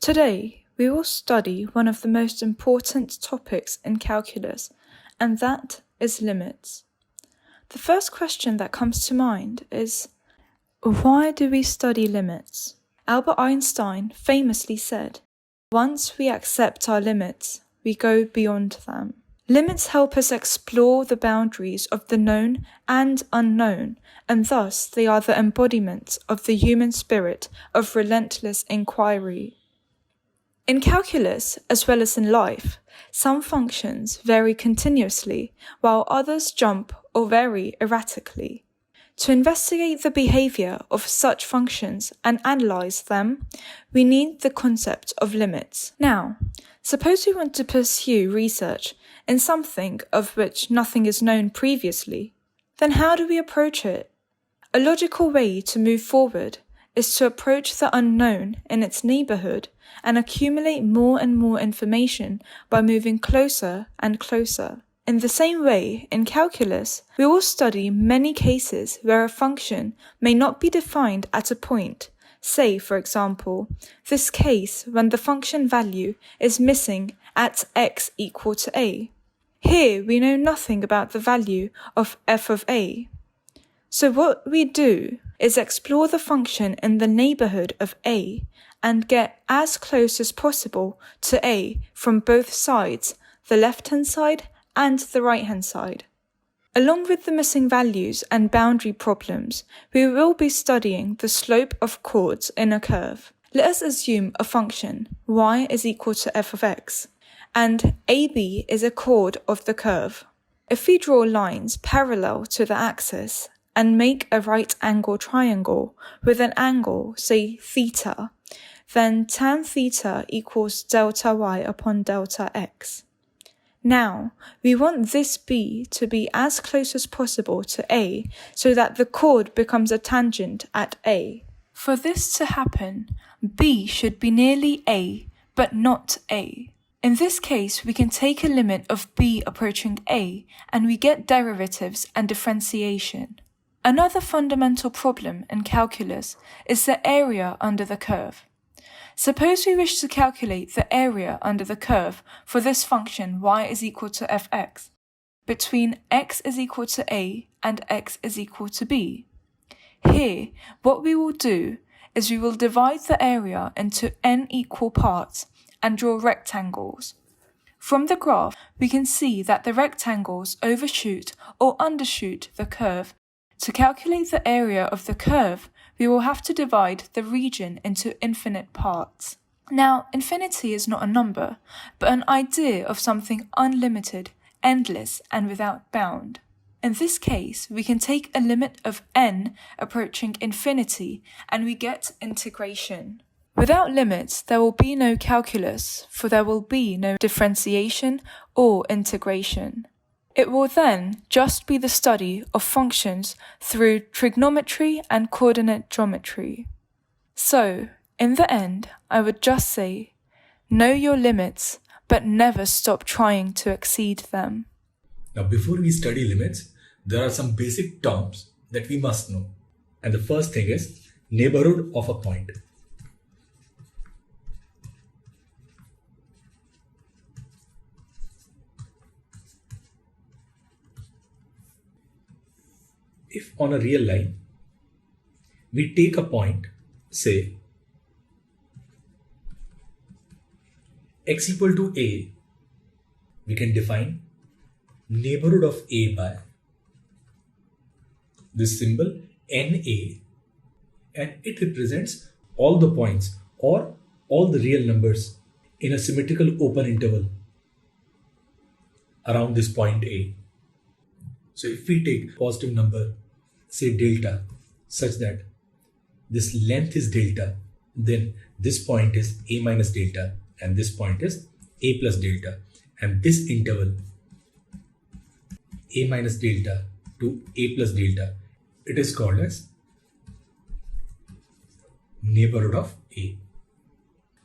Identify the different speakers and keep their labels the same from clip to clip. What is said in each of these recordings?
Speaker 1: Today, we will study one of the most important topics in calculus, and that is limits. The first question that comes to mind is, why do we study limits? Albert Einstein famously said, "Once we accept our limits, we go beyond them." Limits help us explore the boundaries of the known and unknown, and thus they are the embodiment of the human spirit of relentless inquiry. In calculus, as well as in life, some functions vary continuously, while others jump or vary erratically. To investigate the behavior of such functions and analyze them, we need the concept of limits. Now, suppose we want to pursue research in something of which nothing is known previously. Then how do we approach it? A logical way to move forward is to approach the unknown in its neighborhood and accumulate more and more information by moving closer and closer. In the same way, in calculus, we will study many cases where a function may not be defined at a point. Say, for example, this case when the function value is missing at x equal to a. Here we know nothing about the value of f of a. So what we do is explore the function in the neighborhood of a and get as close as possible to a from both sides, the left-hand side and the right-hand side. Along with the missing values and boundary problems, we will be studying the slope of chords in a curve. Let us assume a function y is equal to f of x, and AB is a chord of the curve. If we draw lines parallel to the axis and make a right-angled triangle with an angle, say theta, then tan theta equals delta y upon delta x. Now, we want this B to be as close as possible to A so that the chord becomes a tangent at A. For this to happen, B should be nearly A, but not A. In this case, we can take a limit of B approaching A, and we get derivatives and differentiation. Another fundamental problem in calculus is the area under the curve. Suppose we wish to calculate the area under the curve for this function y is equal to fx between x is equal to a and x is equal to b. Here, what we will do is we will divide the area into n equal parts and draw rectangles. From the graph, we can see that the rectangles overshoot or undershoot the curve. To calculate the area of the curve, we will have to divide the region into infinite parts. Now, infinity is not a number, but an idea of something unlimited, endless, and without bound. In this case, we can take a limit of n approaching infinity, and we get integration. Without limits, there will be no calculus, for there will be no differentiation or integration. It will then just be the study of functions through trigonometry and coordinate geometry. So, in the end, I would just say, know your limits, but never stop trying to exceed them.
Speaker 2: Now, before we study limits, there are some basic terms that we must know. And the first thing is neighborhood of a point. If on a real line, we take a point, say x equal to a, we can define neighborhood of a by this symbol NA, and it represents all the points or all the real numbers in a symmetrical open interval around this point A. So if we take a positive number, say delta, such that this length is delta, then this point is a minus delta and this point is a plus delta, and this interval a minus delta to a plus delta, it is called as neighborhood of A.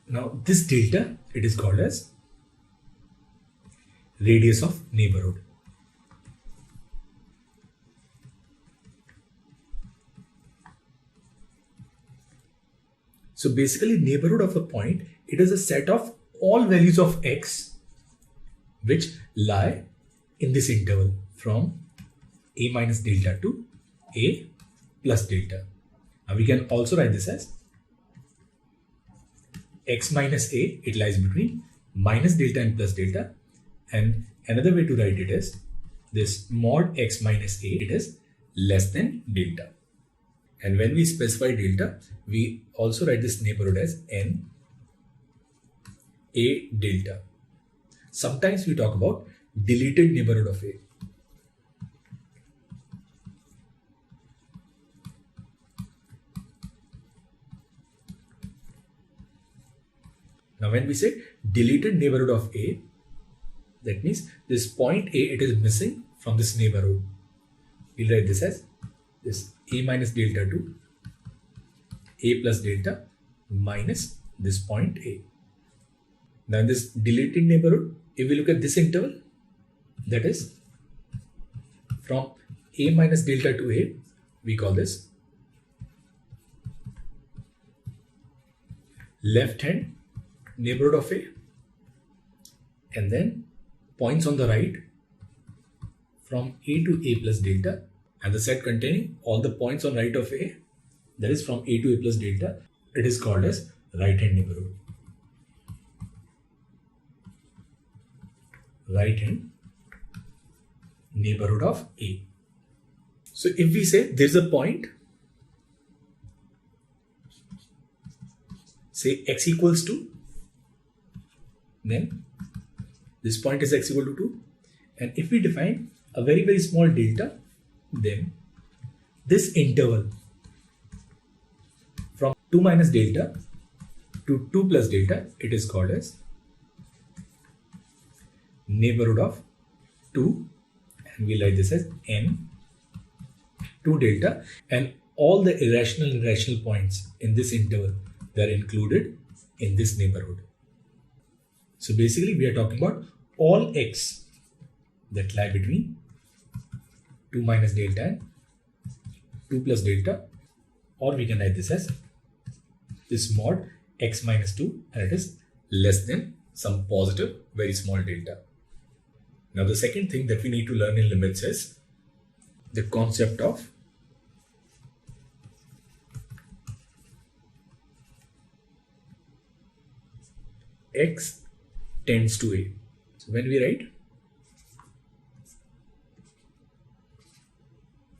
Speaker 2: Now this delta, it is called as radius of neighborhood. So basically, neighborhood of a point It is a set of all values of x which lie in this interval from a minus delta to a plus delta. Now we can also write this as x minus a, it lies between minus delta and plus delta. And another way to write it is this mod x minus a, it is less than delta. And when we specify delta, we also write this neighborhood as n a delta. Sometimes we talk about deleted neighborhood of a. Now when we say deleted neighborhood of a, that means this point a, it is missing from this neighborhood. We'll write this as this a minus delta to a plus delta minus this point a. Now in this deleted neighborhood, if we look at this interval, that is from a minus delta to a, we call this left hand neighborhood of a, and then points on the right from a to a plus delta, and the set containing all the points on right of a, that is from a to a plus delta, it is called as right hand neighborhood. Right hand neighborhood of a. So if we say there's a point, say x equals 2, then this point is x equal to 2. And if we define a very small delta, then this interval from 2 minus delta to 2 plus delta, it is called as neighborhood of 2, and we write this as n 2 delta, and all the irrational and rational points in this interval, they are included in this neighborhood. So basically we are talking about all x that lie between 2 minus delta and 2 plus delta, or we can write this as this mod x minus 2, and it is less than some positive very small delta. Now the second thing that we need to learn in limits is the concept of x tends to a. So when we write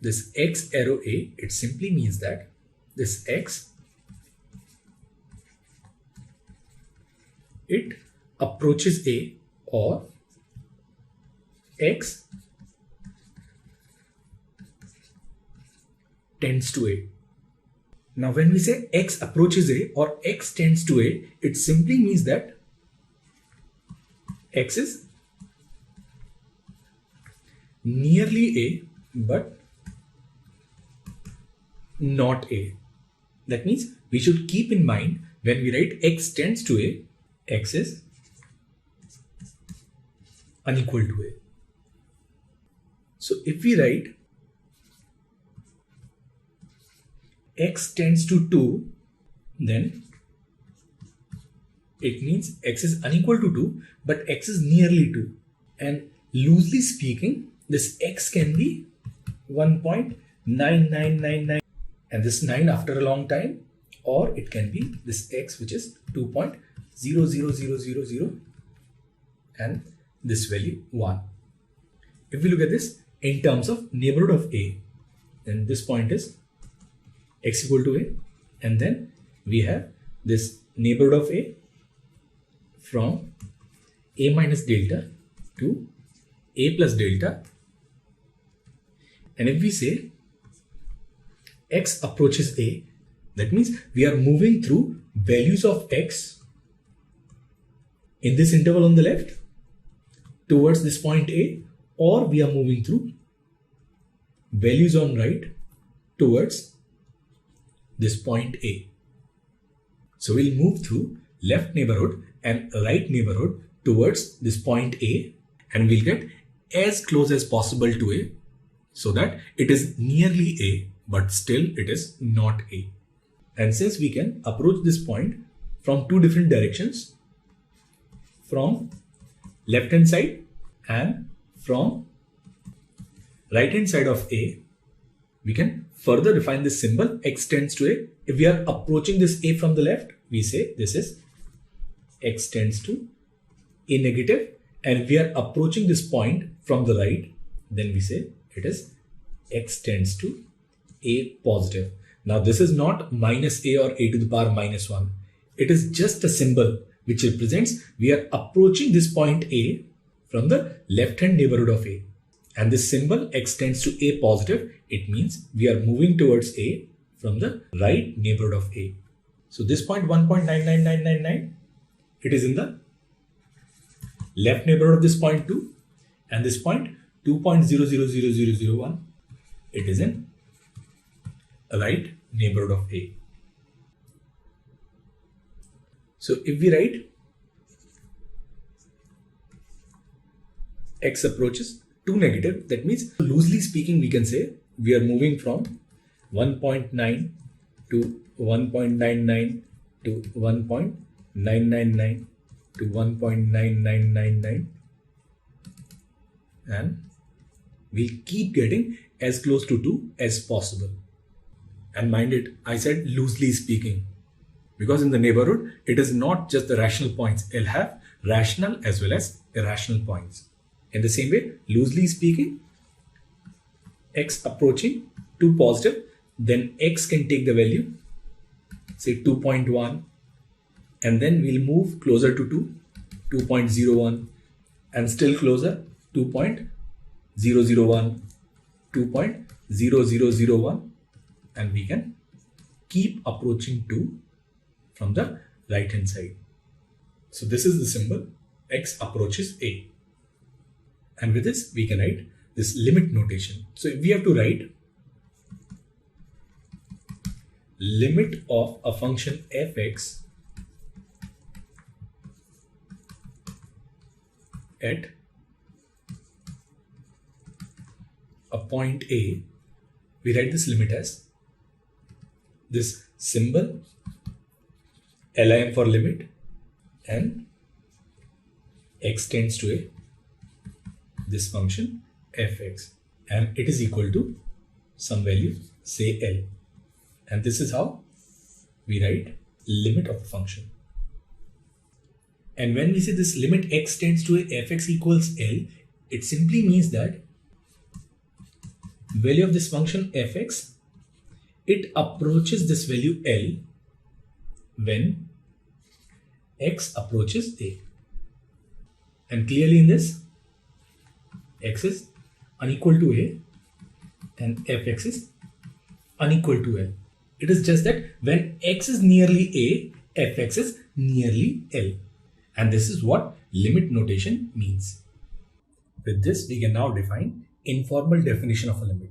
Speaker 2: this x arrow a, it simply means that this x, it approaches a, or x tends to a. Now when we say x approaches a or x tends to a, it simply means that x is nearly a but not a. That means we should keep in mind when we write x tends to a, x is unequal to a. So if we write x tends to 2, then it means x is unequal to 2, but x is nearly 2. And loosely speaking, this x can be 1.9999, and this 9 after a long time, or it can be this x which is 2.00000, and this value 1. If we look at this in terms of neighborhood of a, then this point is x equal to a, and then we have this neighborhood of a from a minus delta to a plus delta. And if we say x approaches a, that means we are moving through values of x in this interval on the left towards this point a, or we are moving through values on right towards this point a. So we'll move through left neighborhood and right neighborhood towards this point a, and we'll get as close as possible to a, so that it is nearly a, but still it is not a. And since we can approach this point from two different directions, from left hand side and from right hand side of A, we can further define this symbol x tends to A. If we are approaching this A from the left, we say this is x tends to A negative, and if we are approaching this point from the right, then we say it is x tends to A positive. Now this is not minus A or A to the power minus 1. It is just a symbol which represents we are approaching this point A from the left hand neighborhood of A. And this symbol x tends to A positive, it means we are moving towards A from the right neighborhood of A. So this point 1.99999, it is in the left neighborhood of this point 2, and this point 2.000001, it is in right neighborhood of A. So if we write x approaches to negative, that means loosely speaking we can say we are moving from 1.9 to 1.99 to 1.999 to 1.9999, and we'll keep getting as close to 2 as possible. And mind it, I said loosely speaking, because in the neighborhood it is not just the rational points, it'll have rational as well as irrational points. In the same way, loosely speaking, x approaching to positive, then x can take the value, say 2.1, and then we'll move closer to 2.01, and still closer, 2.001, 2.0001, and we can keep approaching 2 from the right hand side. So this is the symbol x approaches A. And with this, we can write this limit notation. So if we have to write limit of a function fx at a point A, we write this limit as this symbol lim for limit and x tends to A, this function fx, and it is equal to some value, say L. And this is how we write limit of the function. And when we say this limit x tends to A fx equals L, it simply means that value of this function fx, it approaches this value L when x approaches A. And clearly in this, x is unequal to A and fx is unequal to L. It is just that when x is nearly A, fx is nearly L. And this is what limit notation means. With this, we can now define informal definition of a limit.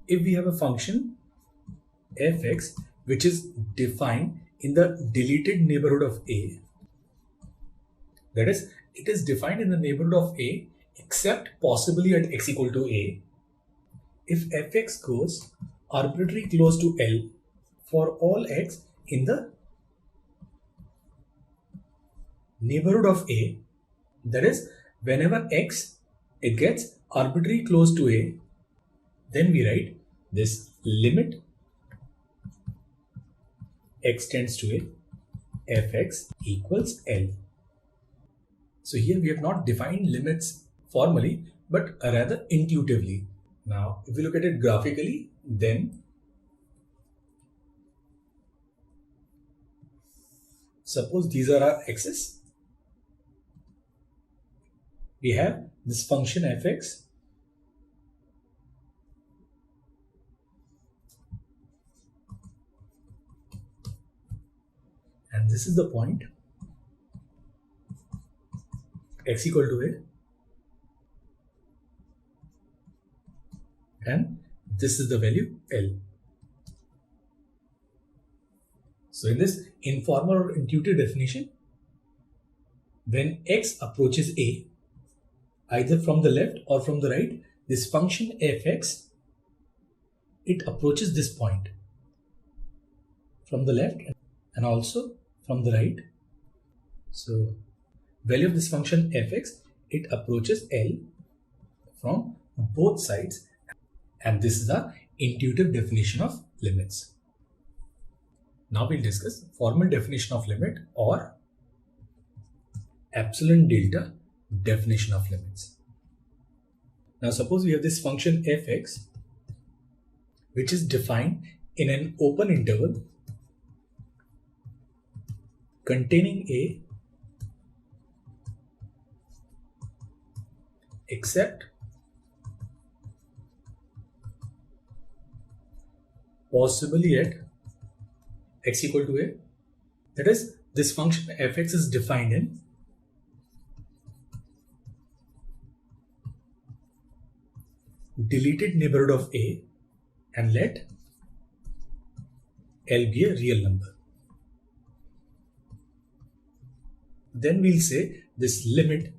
Speaker 2: If we have a function fx which is defined in the deleted neighborhood of A, that is, it is defined in the neighborhood of A except possibly at x equal to A, if fx goes arbitrarily close to L for all x in the neighborhood of A, that is, whenever x it gets arbitrarily close to A, then we write this limit x tends to A fx equals L. So here we have not defined limits formally, but rather intuitively. Now, if we look at it graphically, then suppose these are our x's. We have this function fx, and this is the point x equal to A, and this is the value L. So in this informal or intuitive definition, when x approaches a, either from the left or from the right, this function fx, it approaches this point from the left and also from the right. So value of this function fx, it approaches L from both sides, and this is the intuitive definition of limits. Now we'll discuss formal definition of limit or epsilon delta definition of limits. Now suppose we have this function fx which is defined in an open interval containing a except possibly at x equal to a. That is, this function fx is defined in deleted neighborhood of a and let L be a real number. Then we'll say this limit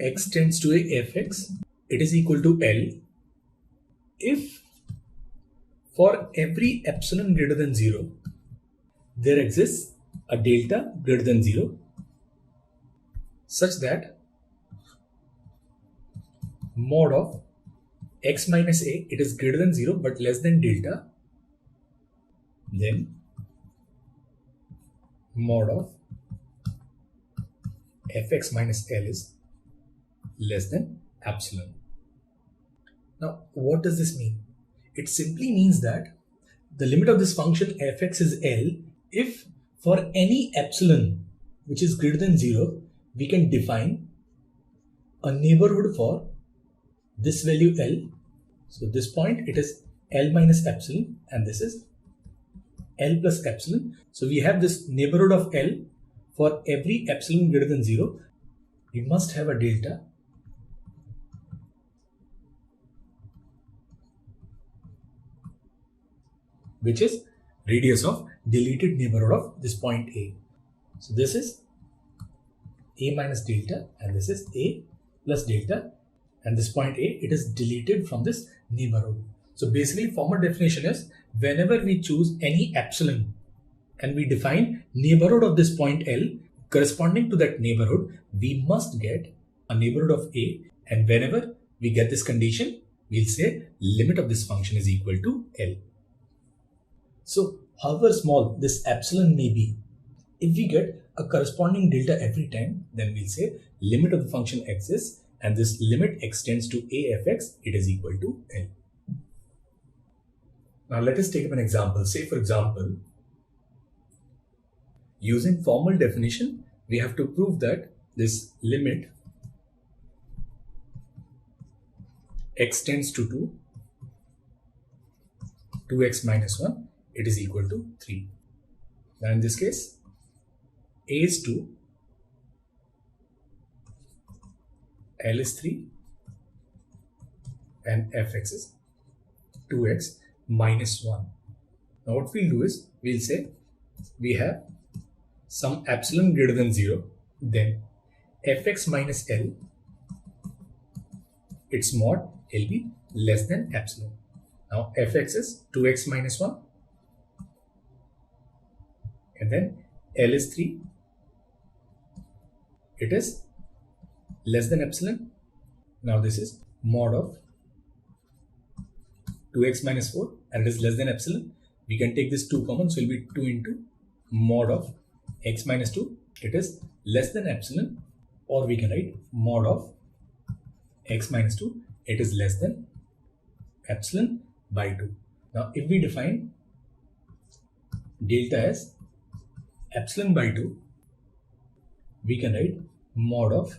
Speaker 2: x tends to a fx, it is equal to L if for every epsilon greater than 0 there exists a delta greater than 0 such that mod of x minus a, it is greater than 0 but less than delta, then mod of fx minus L is less than epsilon. Now what does this mean? It simply means that the limit of this function fx is L if for any epsilon which is greater than 0 we can define a neighborhood for this value L. So this point it is L minus epsilon and this is L plus epsilon. So we have this neighborhood of L for every epsilon greater than 0. We must have a delta which is radius of deleted neighborhood of this point A. So this is A minus delta and this is A plus delta, and this point A, it is deleted from this neighborhood. So basically formal definition is whenever we choose any epsilon and we define neighborhood of this point L corresponding to that neighborhood, we must get a neighborhood of A, and whenever we get this condition, we'll say limit of this function is equal to L. So however small this epsilon may be, if we get a corresponding delta every time, then we'll say limit of the function exists and this limit extends to a fx, it is equal to L. Now let us take up an example. Say for example, using formal definition, we have to prove that this limit x tends to 2x minus 1, it is equal to 3. Now in this case, a is 2, L is 3, and fx is 2x minus 1. Now what we'll do is, we'll say we have some epsilon greater than 0, then fx minus L, its mod will be less than epsilon. Now fx is 2x minus 1, and then L is 3, it is less than epsilon. Now this is mod of 2x minus 4 and it is less than epsilon. We can take this 2 common, so it will be 2 into mod of x minus 2, it is less than epsilon, or we can write mod of x minus 2, it is less than epsilon by 2. Now if we define delta as epsilon by 2, we can write mod of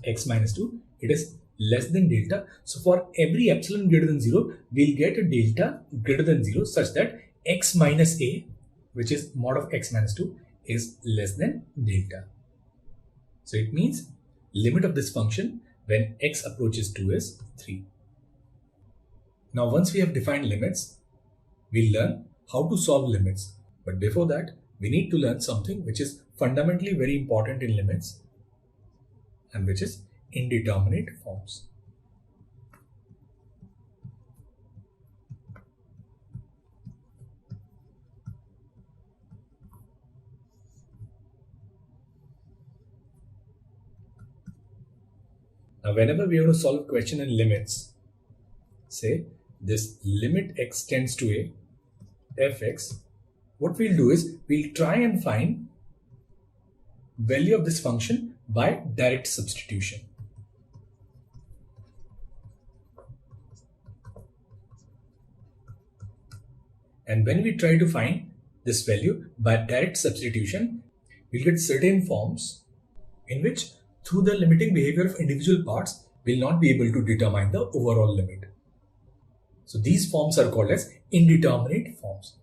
Speaker 2: x minus 2, it is less than delta. So for every epsilon greater than 0, we'll get a delta greater than 0 such that x minus a, which is mod of x minus 2, is less than delta. So it means limit of this function when x approaches 2 is 3. Now once we have defined limits, we'll learn how to solve limits. But before that, we need to learn something which is fundamentally very important in limits, and which is indeterminate forms. Now, whenever we have to solve a question in limits, say this limit x tends to a fx, what we'll do is we'll try and find value of this function by direct substitution. And when we try to find this value by direct substitution, we'll get certain forms in which through the limiting behavior of individual parts, we'll not be able to determine the overall limit. So these forms are called as indeterminate forms.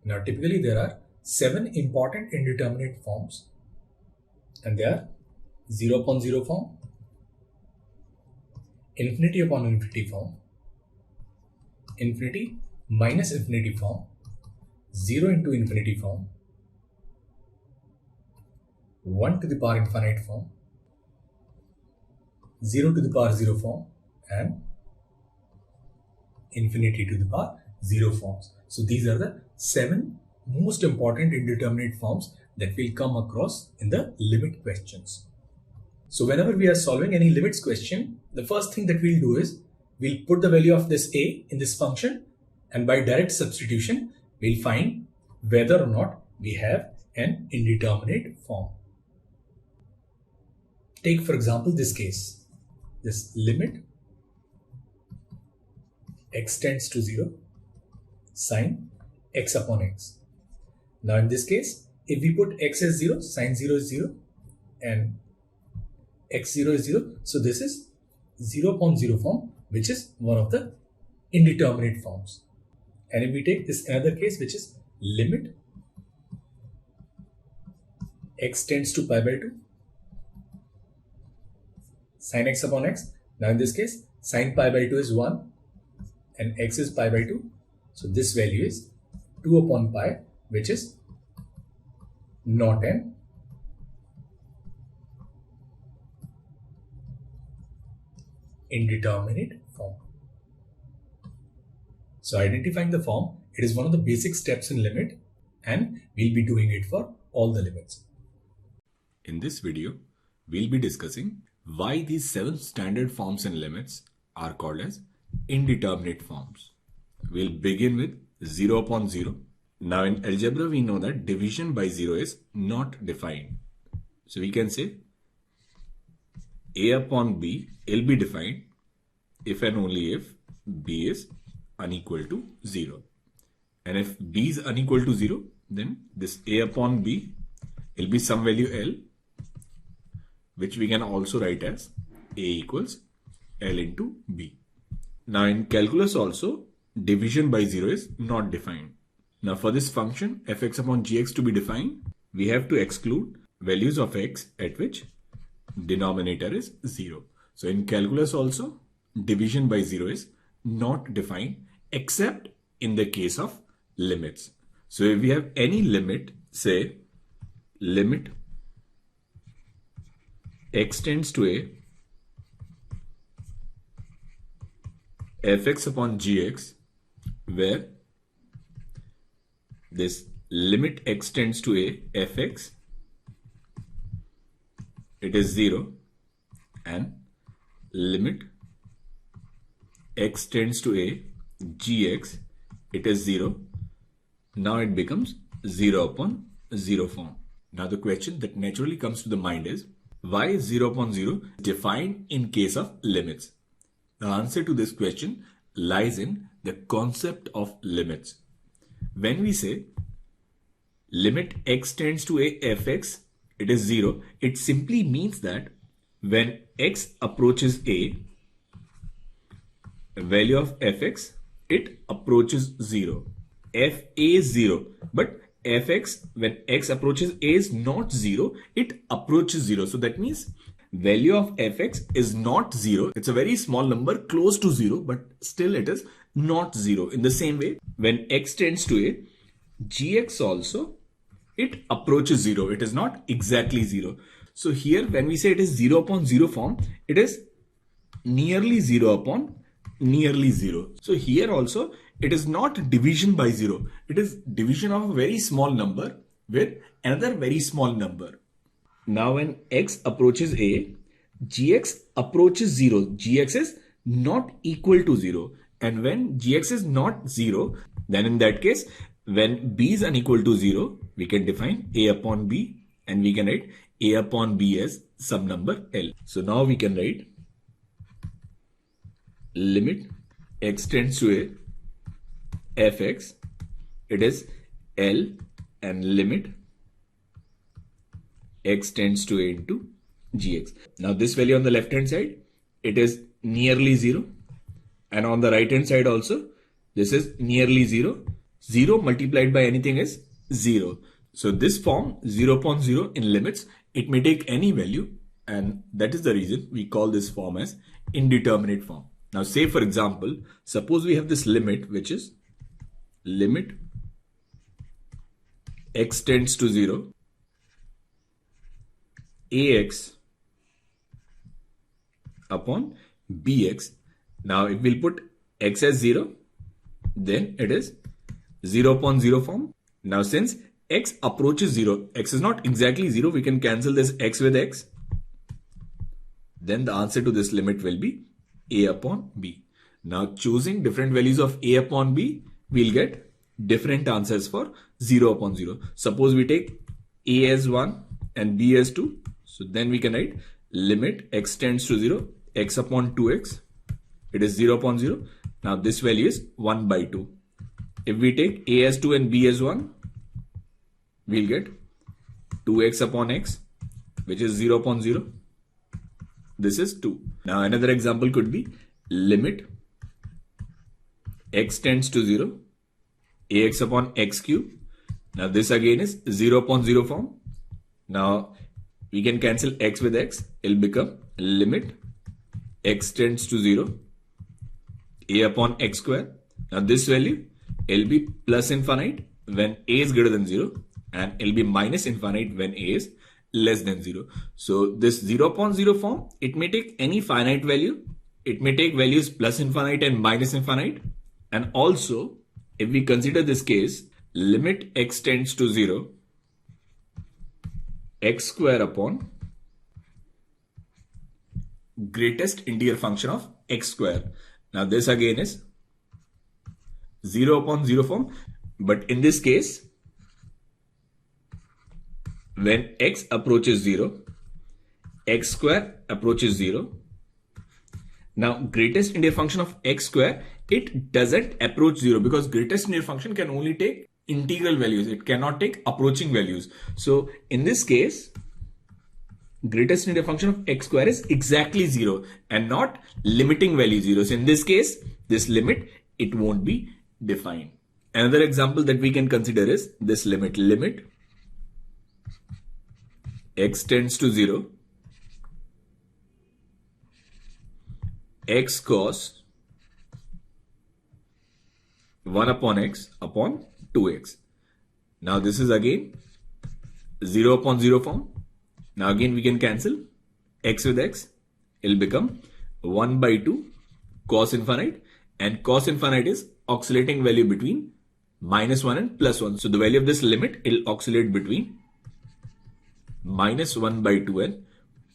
Speaker 2: Now typically there are 7 important indeterminate forms, and they are 0 upon 0 form, infinity upon infinity form, infinity minus infinity form, 0 into infinity form, 1 to the power infinite form, 0 to the power 0 form, and infinity to the power 0 forms. So these are the 7 most important indeterminate forms that we'll come across in the limit questions. So whenever we are solving any limits question, the first thing that we'll do is we'll put the value of this a in this function, and by direct substitution we'll find whether or not we have an indeterminate form. Take for example this case, this limit x tends to 0 sine x upon x. Now in this case, if we put x as 0, sine 0 is 0 and x0 is 0, so this is 0 upon 0 form, which is one of the indeterminate forms. And if we take this another case, which is limit x tends to pi by 2 sine x upon x. Now in this case, sine pi by 2 is 1 and x is pi by 2. So this value is 2 upon pi, which is not an indeterminate form. So identifying the form, it is one of the basic steps in limit, and we'll be doing it for all the limits.
Speaker 3: In this video, we'll be discussing why these 7 standard forms and limits are called as indeterminate forms. We'll begin with 0 upon 0. Now in algebra, we know that division by 0 is not defined. So we can say a upon b will be defined if and only if b is unequal to 0. And if b is unequal to 0, then this a upon b will be some value L, which we can also write as a equals L into b. Now in calculus also, division by 0 is not defined. Now for this function fx upon gx to be defined, we have to exclude values of x at which denominator is 0. So in calculus also, division by 0 is not defined except in the case of limits. So if we have any limit, say limit x tends to a fx upon gx, where this limit x tends to a fx, it is 0, and limit x tends to a gx, it is 0. Now it becomes 0 upon 0 form. Now the question that naturally comes to the mind is, why is 0 upon 0 defined in case of limits? The answer to this question lies in the concept of limits. When we say limit x tends to a fx, it is 0, it simply means that when x approaches a, value of fx, it approaches 0. Fa is 0, but fx, when x approaches a, is not 0, it approaches 0. So that means value of fx is not 0. It's a very small number, close to 0, but still it is not 0. In the same way, when x tends to a, gx also it approaches 0. It is not exactly 0. So here when we say it is 0 upon 0 form, it is nearly 0 upon nearly 0. So here also it is not division by 0. It is division of a very small number with another very small number. Now when x approaches a, gx approaches 0. Gx is not equal to 0. And when gx is not 0, then in that case, when b is unequal to 0, we can define a upon b, and we can write a upon b as some number L. So now we can write limit x tends to a fx, it is L, and limit x tends to a into gx. Now this value on the left hand side, it is nearly 0, and on the right hand side also, this is nearly 0. 0 multiplied by anything is 0. So this form 0 upon 0 in limits, it may take any value, and that is the reason we call this form as indeterminate form. Now say for example, suppose we have this limit which is limit x tends to 0 ax upon bx. Now if we'll put x as 0, then it is 0 upon 0 form. Now since x approaches 0, x is not exactly 0, we can cancel this x with x. Then the answer to this limit will be a upon b. Now choosing different values of a upon b, we'll get different answers for 0 upon 0. Suppose we take a as 1 and b as 2. So then we can write limit x tends to 0, x upon 2x. It is 0 upon 0. Now this value is 1 by 2. If we take a as 2 and b as 1, we'll get 2x upon x, which is 0 upon 0. This is 2. Now another example could be limit x tends to 0, ax upon x cube. Now this again is 0 upon 0 form. Now we can cancel x with x. It will become limit x tends to 0, a upon x square. Now this value, it will be plus infinite when a is greater than 0, and it will be minus infinite when a is less than 0. So this 0 upon 0 form, it may take any finite value. It may take values plus infinite and minus infinite. And also, if we consider this case, limit x tends to 0, x square upon greatest integer function of x square. Now this again is 0 upon 0 form, but in this case, when x approaches 0, x square approaches 0. Now greatest integer function of x square, it doesn't approach 0 because greatest integer function can only take integral values. It cannot take approaching values. So in this case, greatest integer function of x square is exactly 0 and not limiting value 0. So in this case, this limit, it won't be defined. Another example that we can consider is this limit x tends to 0, x cos 1 upon x upon 2x. Now this is again 0 upon 0 form. Now again we can cancel x with x. It will become 1 by 2 cos infinite, and cos infinite is oscillating value between -1 and +1. So the value of this limit, it will oscillate between -1 by 2 and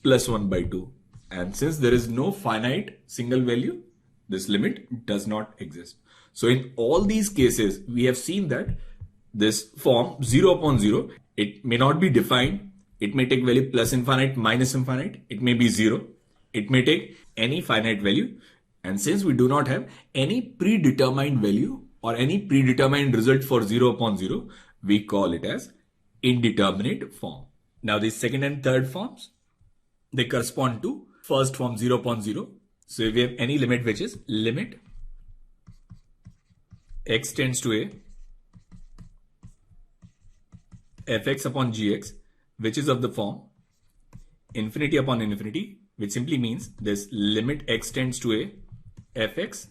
Speaker 3: +1 by 2. And since there is no finite single value, this limit does not exist. So in all these cases, we have seen that this form 0 upon 0, it may not be defined. It may take value plus infinite, minus infinite. It may be 0. It may take any finite value. And since we do not have any predetermined value or any predetermined result for 0 upon 0, we call it as indeterminate form. Now the second and third forms, they correspond to first form 0 upon 0. So if we have any limit which is limit x tends to a fx upon gx, which is of the form infinity upon infinity, which simply means this limit x tends to a fx,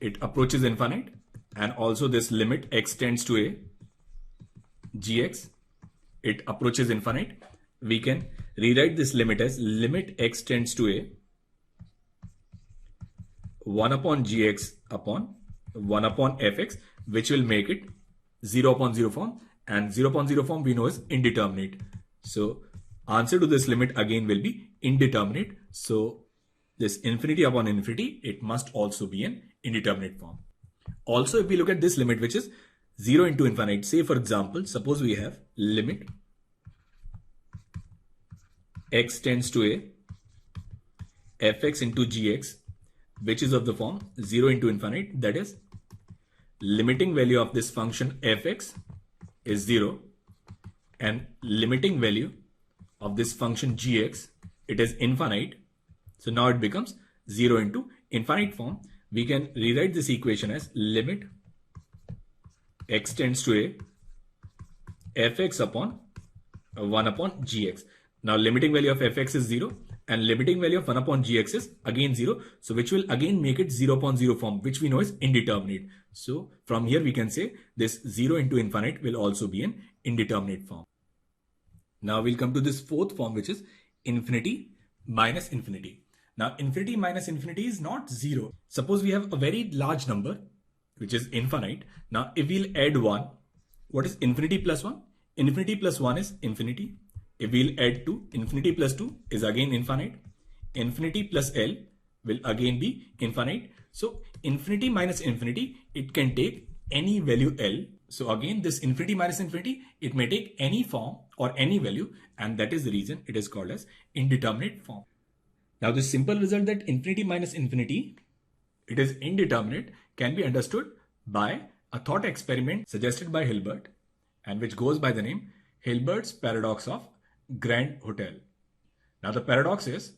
Speaker 3: it approaches infinite, and also this limit x tends to a gx, it approaches infinite. We can rewrite this limit as limit x tends to a 1 upon gx upon 1 upon fx, which will make it 0 upon 0 form, and 0 upon 0 form we know is indeterminate. So answer to this limit again will be indeterminate. So this infinity upon infinity, it must also be an indeterminate form. Also, if we look at this limit, which is 0 into infinite, say for example, suppose we have limit x tends to a fx into gx, which is of the form 0 into infinite, that is limiting value of this function fx is 0 and limiting value of this function gx, it is infinite. So now it becomes 0 into infinite form. We can rewrite this equation as limit x tends to a fx upon 1 upon gx. Now limiting value of fx is 0 and limiting value of 1 upon gx is again 0. So which will again make it 0 upon 0 form, which we know is indeterminate. So from here we can say this 0 into infinite will also be an indeterminate form. Now we'll come to this fourth form, which is infinity minus infinity. Now infinity minus infinity is not 0. Suppose we have a very large number, which is infinite. Now if we'll add 1, what is infinity plus 1? Infinity plus 1 is infinity. If we'll add 2, infinity plus 2 is again infinite. Infinity plus L will again be infinite. So infinity minus infinity, it can take any value L. So again, this infinity minus infinity, it may take any form or any value, and that is the reason it is called as indeterminate form. Now this simple result that infinity minus infinity, it is indeterminate, can be understood by a thought experiment suggested by Hilbert, and which goes by the name Hilbert's paradox of Grand Hotel. Now the paradox is,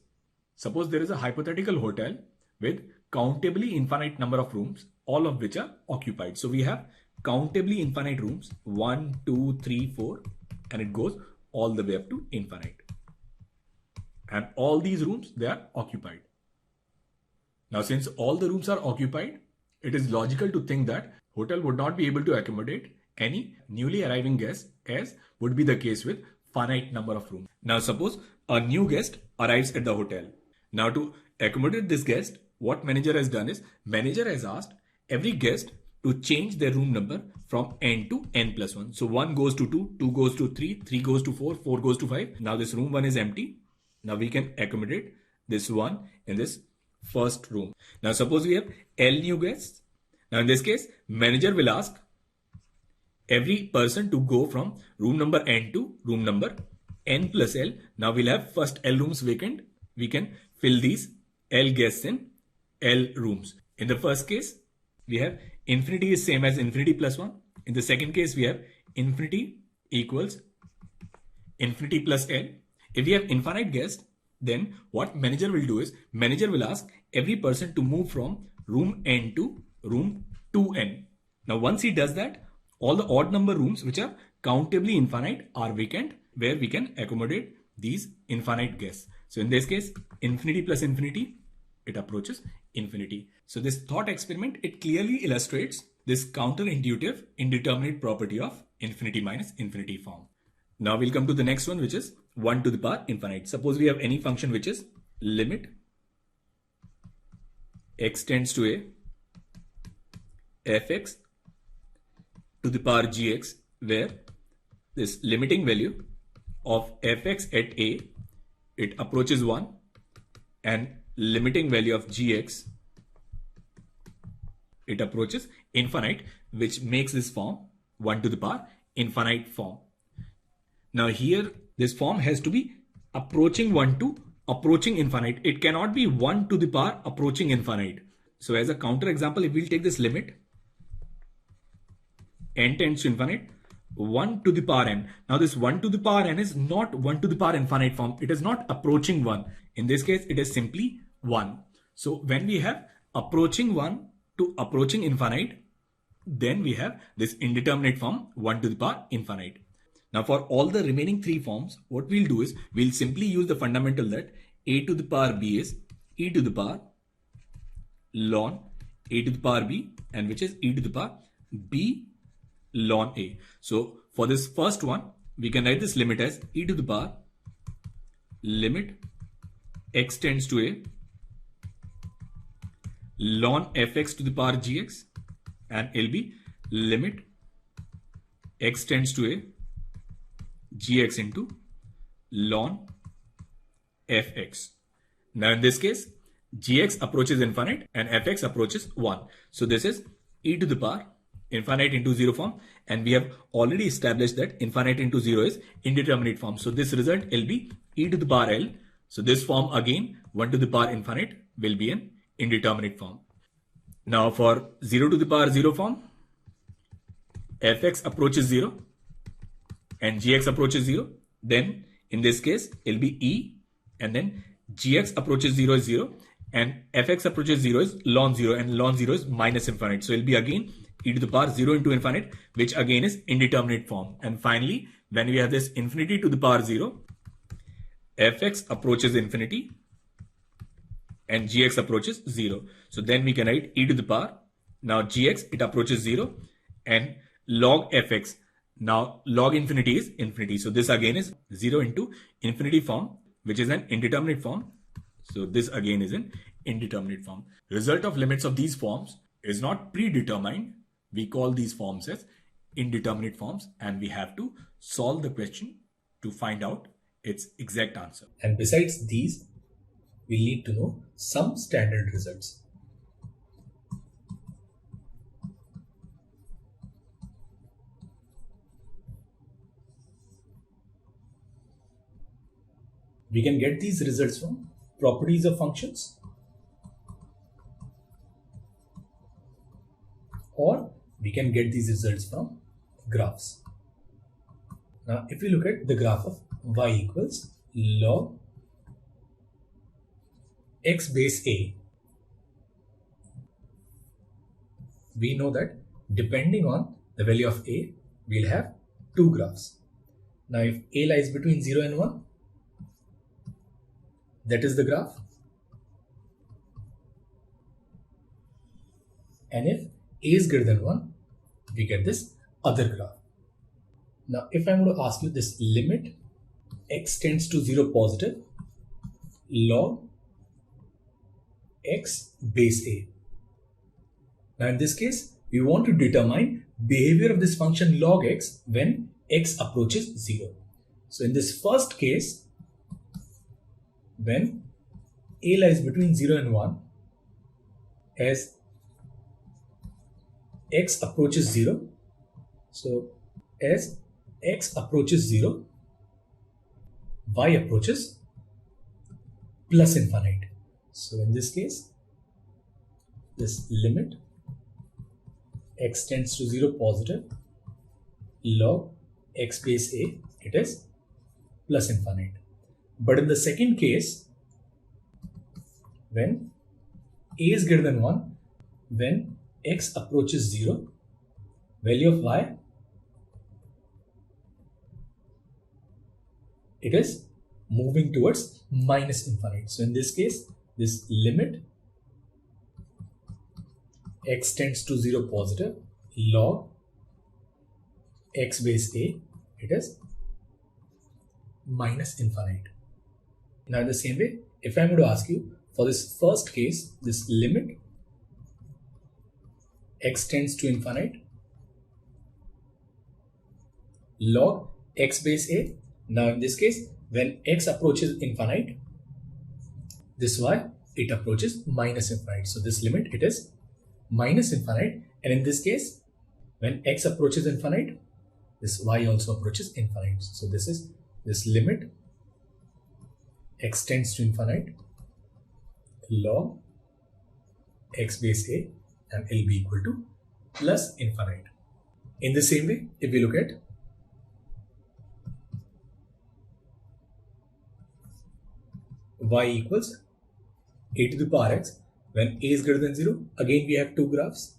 Speaker 3: suppose there is a hypothetical hotel with countably infinite number of rooms, all of which are occupied. So we have countably infinite rooms, 1, 2, 3, 4, and it goes all the way up to infinite. And all these rooms, they are occupied. Now since all the rooms are occupied, it is logical to think that hotel would not be able to accommodate any newly arriving guests, as would be the case with finite number of rooms. Now suppose a new guest arrives at the hotel. Now to accommodate this guest, what manager has done is, manager has asked every guest to change their room number from n to n plus 1. So 1 goes to 2, 2 goes to 3, 3 goes to 4, 4 goes to 5. Now this room 1 is empty. Now we can accommodate this 1 in this first room. Now suppose we have L new guests. Now in this case, manager will ask every person to go from room number n to room number n plus L. Now we'll have first L rooms vacant. We can fill these L guests in L rooms. In the first case, we have infinity is same as infinity plus 1. In the second case, we have infinity equals infinity plus L. If we have infinite guests, then what manager will do is, manager will ask every person to move from room n to room 2n. Now once he does that, all the odd number rooms which are countably infinite are vacant, where we can accommodate these infinite guests. So in this case, infinity plus infinity, it approaches infinity. So this thought experiment, it clearly illustrates this counterintuitive indeterminate property of infinity minus infinity form. Now we'll come to the next one, which is 1 to the power infinite. Suppose we have any function which is limit x tends to a fx to the power gx, where this limiting value of fx at a, it approaches 1, and limiting value of gx, it approaches infinite, which makes this form 1 to the power infinite form. Now here, this form has to be approaching 1 to approaching infinite. It cannot be 1 to the power approaching infinite. So as a counter example, if we'll take this limit n tends to infinite, 1 to the power n. Now this 1 to the power n is not 1 to the power infinite form. It is not approaching 1. In this case, it is simply 1. So when we have approaching 1 to approaching infinite, then we have this indeterminate form 1 to the power infinite. Now for all the remaining 3 forms, what we'll do is we'll simply use the fundamental that a to the power b is e to the power ln a to the power b, and which is e to the power b ln a. So for this first one, we can write this limit as e to the power limit x tends to a ln fx to the power gx, and it'll be limit x tends to a gx into ln fx. Now in this case, gx approaches infinite and fx approaches 1. So this is e to the power infinite into 0 form, and we have already established that infinite into 0 is indeterminate form. So this result will be e to the power l. So this form again, 1 to the power infinite, will be an indeterminate form. Now for 0 to the power 0 form, fx approaches 0 and gx approaches 0. Then in this case, it will be e, and then gx approaches 0 is 0 and fx approaches 0 is ln 0, and ln 0 is minus infinite. So it will be again e to the power 0 into infinite, which again is indeterminate form. And finally, when we have this infinity to the power 0, fx approaches infinity and gx approaches 0. So then we can write e to the power, now gx, it approaches 0, and log fx. Now log infinity is infinity. So this again is 0 into infinity form, which is an indeterminate form. So this again is an indeterminate form. Result of limits of these forms is not predetermined. We call these forms as indeterminate forms, and we have to solve the question to find out its exact answer.
Speaker 2: And besides these, we need to know some standard results. We can get these results from properties of functions, or we can get these results from graphs. Now, if we look at the graph of y equals log x base a, we know that depending on the value of a, we'll have two graphs. Now, if a lies between 0 and 1, that is the graph. And if a is greater than 1, we get this other graph. Now, if I'm going to ask you this limit x tends to 0 positive log x base a. Now, in this case, we want to determine behavior of this function log x when x approaches 0. So, in this first case, when a lies between 0 and 1, as x approaches 0, so as x approaches 0, y approaches plus infinite. So in this case, this limit x tends to 0 positive log x base a, it is plus infinite. But in the second case, when a is greater than 1, when x approaches 0, value of y, it is moving towards minus infinite. So in this case, this limit x tends to 0 positive log x base a, it is minus infinite. Now in the same way, if I'm going to ask you for this first case, this limit x tends to infinite log x base a. Now in this case, when x approaches infinite, this y, it approaches minus infinite. So this limit, it is minus infinite. And in this case, when x approaches infinite, this y also approaches infinite. So this is this limit x tends to infinite log x base a, and L be equal to plus infinite. In the same way, if we look at y equals a to the power x, when a is greater than 0, again we have two graphs.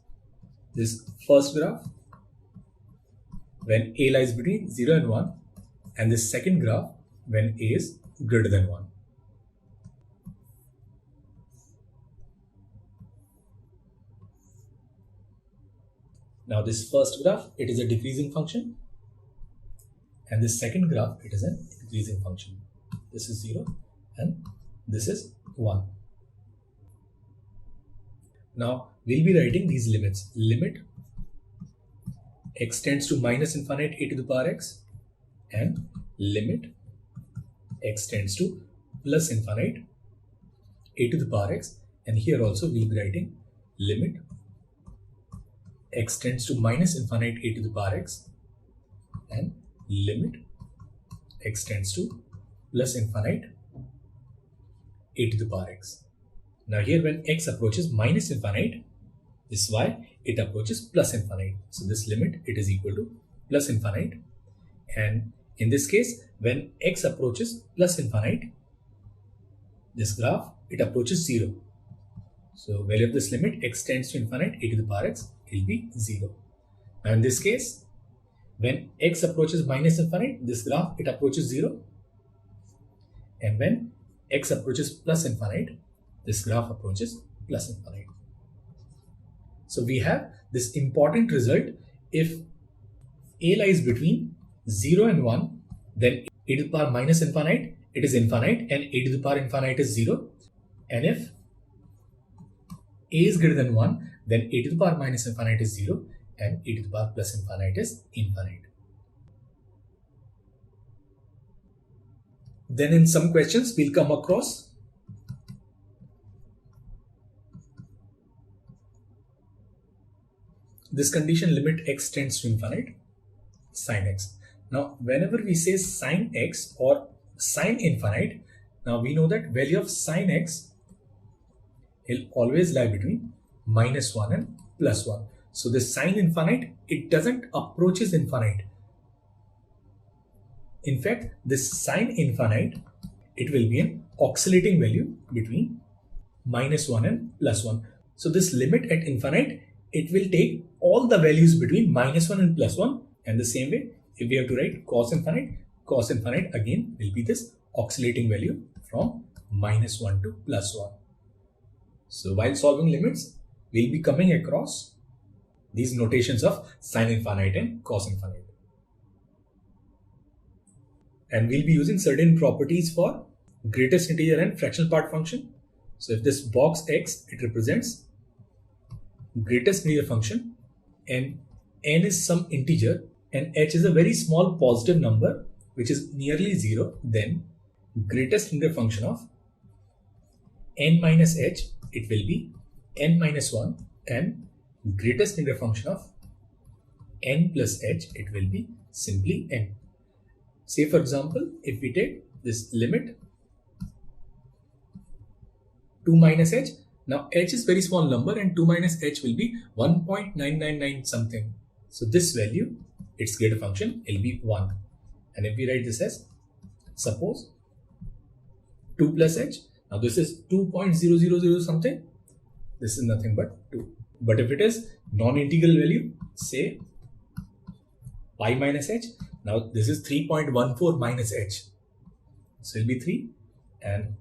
Speaker 2: This first graph, when a lies between 0 and 1, and this second graph, when a is greater than 1. Now this first graph, it is a decreasing function, And this second graph, it is an increasing function. This is 0 and this is 1. Now we'll be writing these limits. Limit x tends to minus infinite a to the power x and limit x tends to plus infinite a to the power x, and here also we'll be writing limit x tends to minus infinite a to the power x and limit x tends to plus infinite a to the power x. Now here when x approaches minus infinite, this is why it approaches plus infinite. So this limit, it is equal to plus infinite, and in this case when x approaches plus infinite, this graph, it approaches 0. So value of this limit, x tends to infinite a to the power x, will be 0. Now in this case, when x approaches minus infinite, this graph, it approaches 0. And when x approaches plus infinite, this graph approaches plus infinite. So we have this important result: if a lies between 0 and 1, then a to the power minus infinite, it is infinite, and a to the power infinite is 0. And if a is greater than 1, then a to the power minus infinite is 0 and a to the power plus infinite is infinite. Then in some questions we'll come across this condition: limit x tends to infinite sin x. Now whenever we say sin x or sin infinite, now we know that value of sin x will always lie between minus 1 and plus 1. So this sin infinite, it doesn't approaches infinite. In fact, this sin infinite, it will be an oscillating value between minus 1 and plus 1. So this limit at infinite, it will take all the values between minus 1 and plus 1. And the same way, if we have to write cos infinite again will be this oscillating value from minus 1 to plus 1. So while solving limits, we'll be coming across these notations of sin infinite and cos infinite. And we'll be using certain properties for greatest integer and fractional part function. So if this box X, it represents greatest integer function, and n is some integer, and h is a very small positive number which is nearly 0, then greatest integer function of n minus h, it will be n minus 1, and greatest integer function of n plus h, it will be simply n. Say for example, if we take this limit 2 minus h, now h is very small number and 2 minus h will be 1.999 something. So this value, its greater function will be 1. And if we write this as, suppose 2 plus h, now this is 2.000 something, this is nothing but 2. But if it is non-integral value, say pi minus h, now this is 3.14 minus h, so it will be 3, and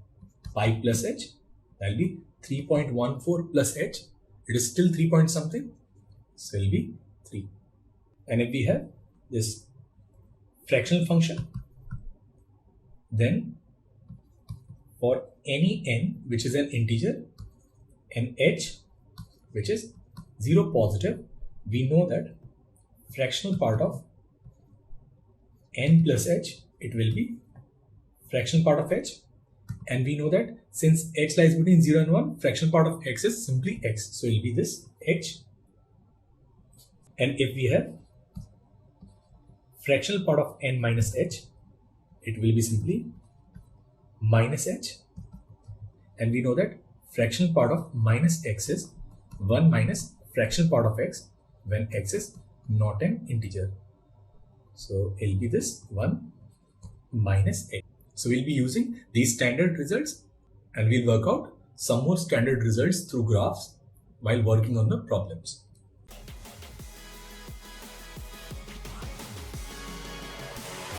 Speaker 2: pi plus h, that will be 3.14 plus h, it is still 3 point something, so it will be 3. And if we have this fractional function, then for any n which is an integer and h which is 0 positive, we know that fractional part of n plus h, it will be fractional part of h, and we know that since h lies between 0 and 1, fractional part of x is simply x, so it will be this h. And if we have fractional part of n minus h, it will be simply minus h, and we know that fractional part of minus x is 1 minus fractional part of x when x is not an integer. So it will be this 1 minus x. So we'll be using these standard results, and we'll work out some more standard results through graphs while working on the problems.